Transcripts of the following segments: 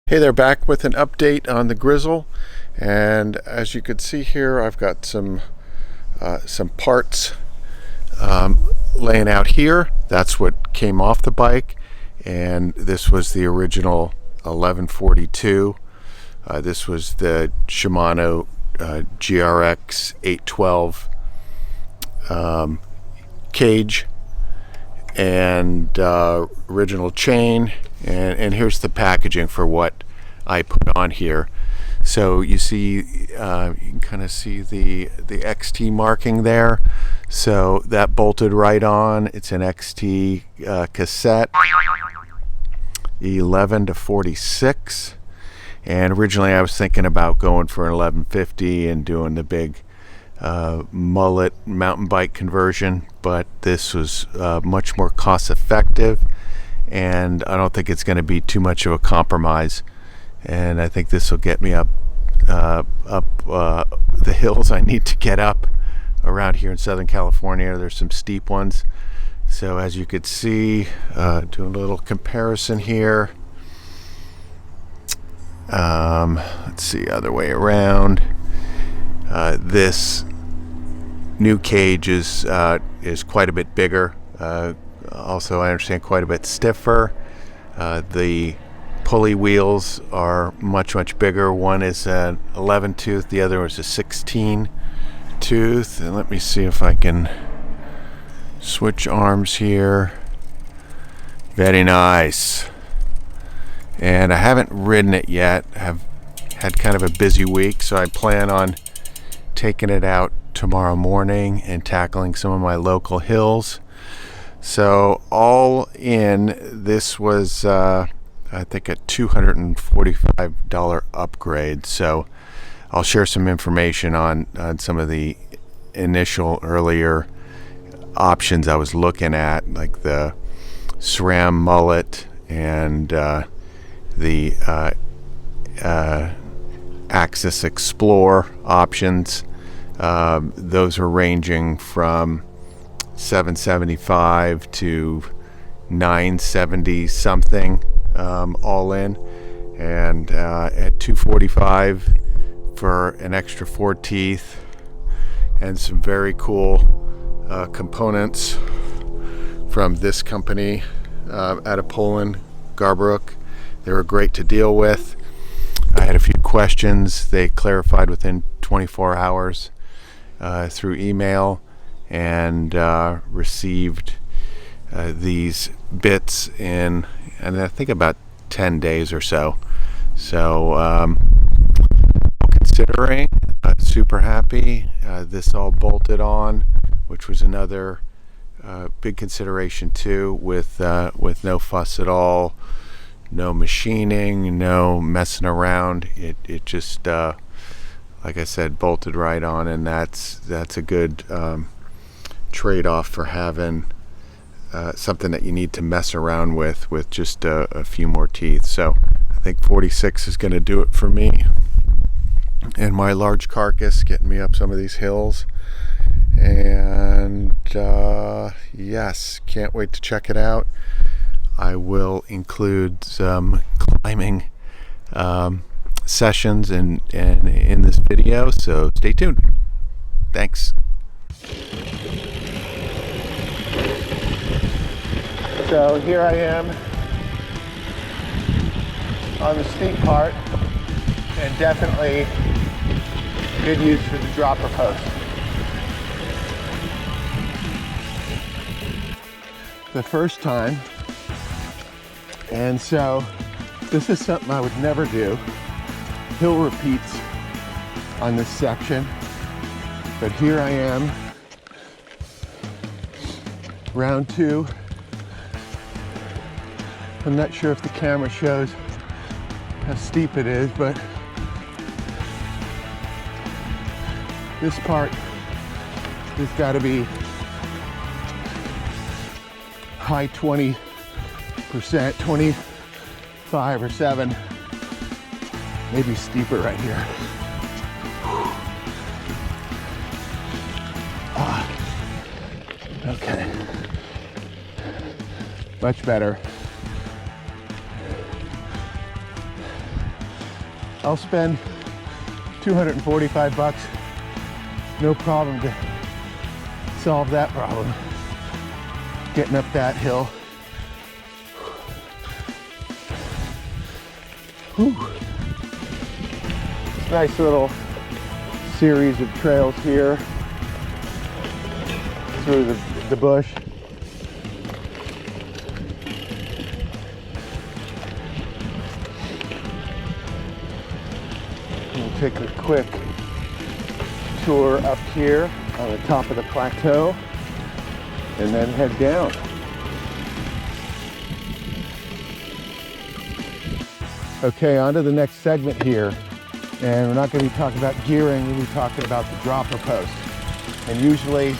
Hey there, back with an update on the Grizl, and as you can see here, I've got some parts laying out here. That's what came off the bike, and this was the original 1142. This was the Shimano GRX 812 cage and original chain, and here's the packaging for what I put on here. So you see, you can kind of see the XT marking there. So that bolted right on. It's an XT cassette 11 to 46, and originally I was thinking about going for an 1150 and doing the big mullet mountain bike conversion, but this was much more cost effective, and I don't think it's going to be too much of a compromise, and I think this will get me up the hills I need to get up around here in Southern California. There's some steep ones, so as you could see, doing a little comparison here, let's see, other way around. This new cage is quite a bit bigger. Also, I understand quite a bit stiffer. The pulley wheels are much bigger. One is an 11 tooth, the other is a 16 tooth. And let me see if I can switch arms here. Very nice. And I haven't ridden it yet. I've had kind of a busy week, so I plan on taking it out tomorrow morning and tackling some of my local hills. So all in, this was I think a $245 upgrade. So I'll share some information on some of the initial earlier options I was looking at, like the SRAM mullet and the Axis Explore options. Those are ranging from $775 to $970 something, all in, and at $245 for an extra 4 teeth and some very cool components from this company out of Poland, Garbaruk. They were great to deal with. I had a few questions. They clarified within 24 hours through email, and received these bits in, and I think about 10 days or so. So considering, super happy. This all bolted on, which was another big consideration too, with no fuss at all, no machining, no messing around. It just like I said, bolted right on, and that's a good trade-off for having something that you need to mess around with just a few more teeth. So I think 46 is going to do it for me and my large carcass, getting me up some of these hills. And yes, can't wait to check it out. I will include some climbing sessions in this video, so stay tuned. Thanks. So here I am on the steep part, and definitely good use for the dropper post. The first time, and so this is something I would never do. Hill repeats on this section, but here I am, round 2. I'm not sure if the camera shows how steep it is, but this part has got to be high 20%, 25 or 7, maybe steeper right here. Okay, much better. I'll spend 245 bucks, no problem, to solve that problem. Getting up that hill. Whew. Nice little series of trails here through the bush. We'll take a quick tour up here on the top of the plateau and then head down. Okay, on to the next segment here. And we're not going to be talking about gearing, we'll be talking about the dropper post. And usually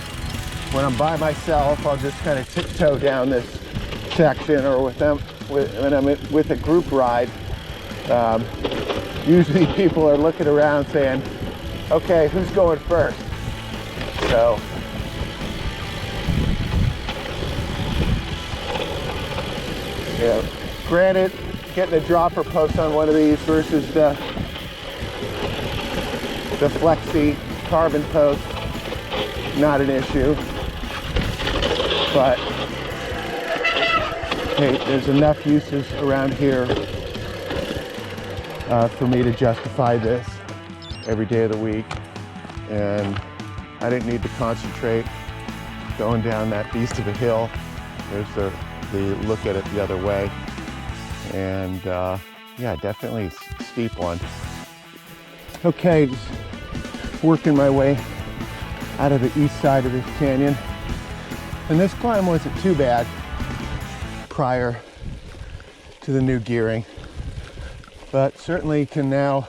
when I'm by myself, I'll just kind of tiptoe down this section, or when I'm with a group ride, usually people are looking around saying, okay, who's going first? So, yeah, granted, getting a dropper post on one of these versus the flexi carbon post, not an issue, but hey, there's enough uses around here for me to justify this every day of the week, and I didn't need to concentrate going down that beast of a hill. There's the look at it the other way, and yeah, definitely a steep one. Okay, just working my way out of the east side of this canyon, and this climb wasn't too bad prior to the new gearing, but certainly can now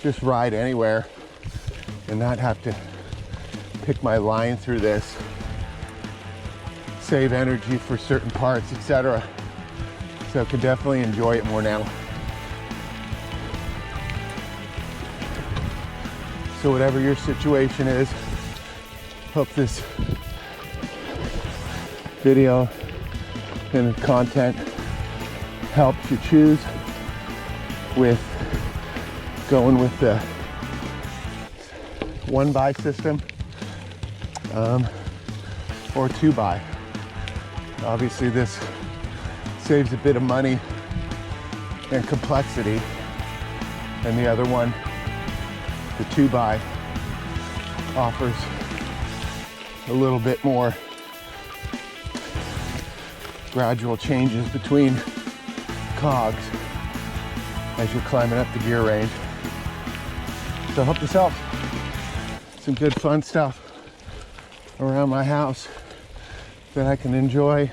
just ride anywhere and not have to pick my line through this, save energy for certain parts, etc. So can definitely enjoy it more now. So whatever your situation is, hope this video and content helps you choose with going with the 1x system or 2x. Obviously this saves a bit of money and complexity, and the other one, the 2x, offers a little bit more gradual changes between cogs as you're climbing up the gear range. So I hope this helps. Some good fun stuff around my house that I can enjoy.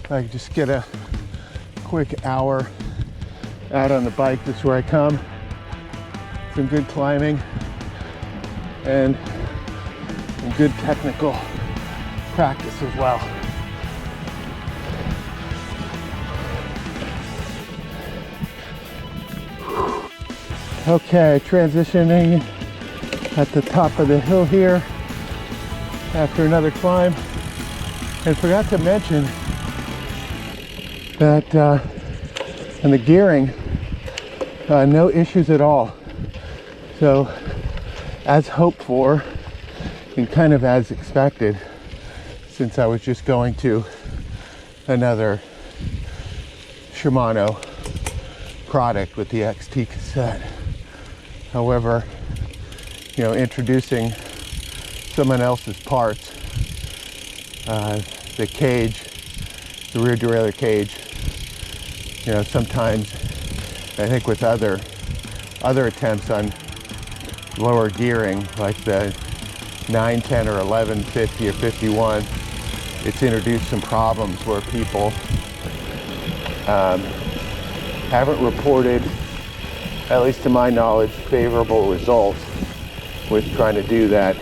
I can just get a quick hour out on the bike. This is where I come. Some good climbing and some good technical practice as well. Okay, transitioning at the top of the hill here after another climb, and forgot to mention that in the gearing, no issues at all. So as hoped for and kind of as expected, since I was just going to another Shimano product with the XT cassette. However, you know, introducing someone else's parts, the cage, the rear derailleur cage, you know, sometimes I think with other attempts on lower gearing, like the 910 or 1150 or 51, it's introduced some problems where people haven't reported, at least to my knowledge, favorable results with trying to do that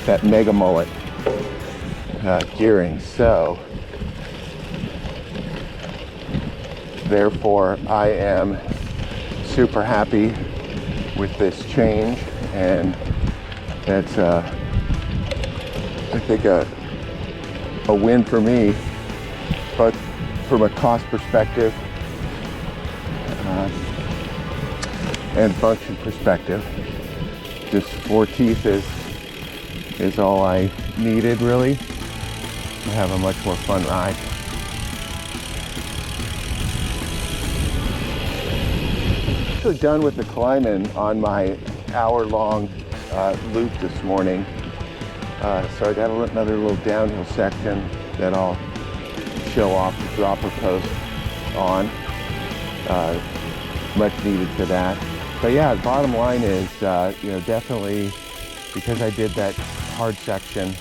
that mega mullet gearing. So therefore I am super happy with this change, and that's I think a win for me both from a cost perspective and function perspective. Just 4 teeth is all I needed, really, to have a much more fun ride. Actually done with the climbing on my hour-long loop this morning. So I got another little downhill section that I'll show off the dropper post on. Much needed for that. But yeah, the bottom line is, you know, definitely because I did that hard section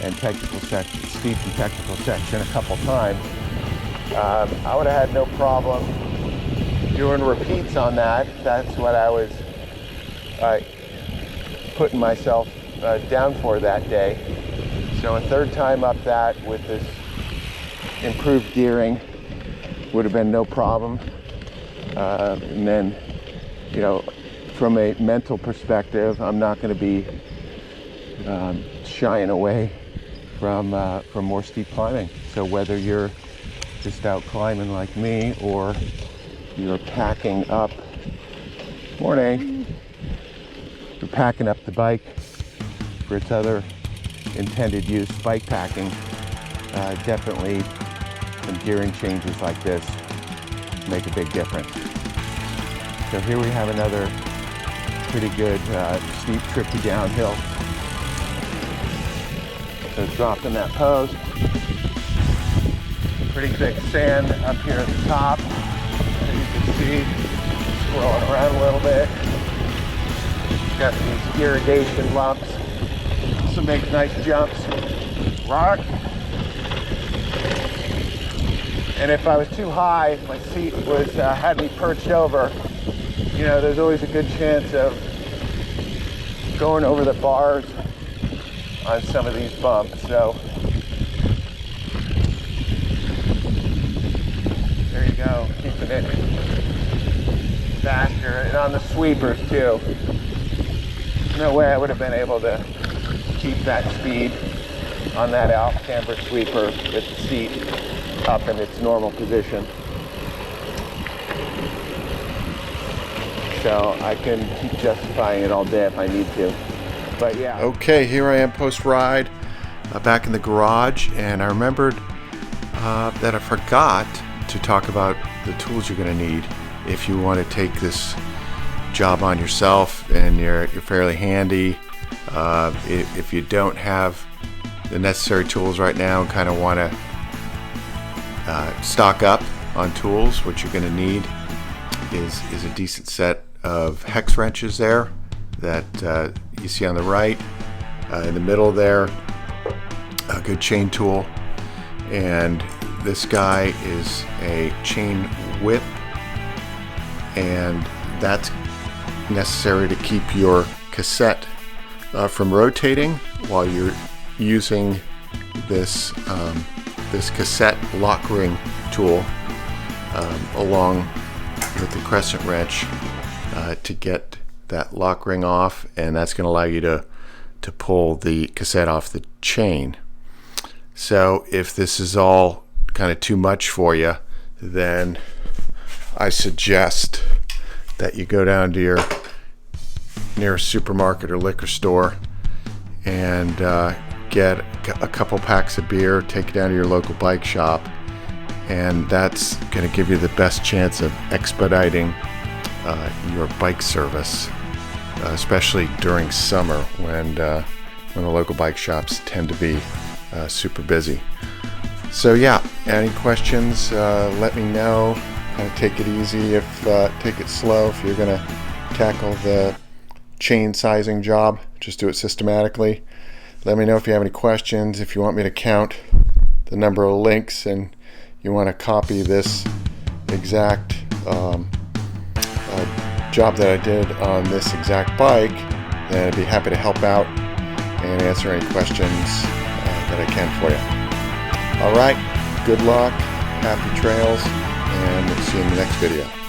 and technical section, steep and technical section a couple times, I would have had no problem doing repeats on that. That's what I was putting myself down for that day. So a third time up that with this improved gearing would have been no problem. And then, you know, from a mental perspective, I'm not going to be shying away from more steep climbing. So whether you're just out climbing like me or you're packing up, morning, you're packing up the bike for its other intended use, bike packing, definitely some gearing changes like this make a big difference. So here we have another pretty good steep, tricky downhill. So dropping that post. Pretty thick sand up here at the top, as you can see, scrolling around a little bit. Got these irrigation lumps, so make nice jumps. Rock. And if I was too high, if my seat was had me perched over, you know, there's always a good chance of going over the bars on some of these bumps. So there you go, keeping it faster, and on the sweepers too. No way I would have been able to keep that speed on that Alp camber sweeper with the seat up in its normal position. So I can keep justifying it all day if I need to. But yeah. Okay, here I am post-ride, back in the garage, and I remembered that I forgot to talk about the tools you're going to need if you want to take this job on yourself and you're fairly handy. If you don't have the necessary tools right now and kind of want to stock up on tools, what you're going to need is a decent set of hex wrenches there that you see on the right. In the middle there, a good chain tool, and this guy is a chain whip, and that's necessary to keep your cassette from rotating while you're using this this cassette lock ring tool along with the crescent wrench to get that lock ring off, and that's going to allow you to pull the cassette off the chain. So if this is all kind of too much for you, then I suggest that you go down to your nearest supermarket or liquor store and get a couple packs of beer, take it down to your local bike shop, and that's going to give you the best chance of expediting your bike service, especially during summer when the local bike shops tend to be super busy. So yeah, any questions, let me know. Kind of take it easy, take it slow if you're going to tackle the chain sizing job. Just do it systematically. Let me know if you have any questions, if you want me to count the number of links and you want to copy this exact job that I did on this exact bike, then I'd be happy to help out and answer any questions that I can for you. Alright, good luck, happy trails, and we'll see you in the next video.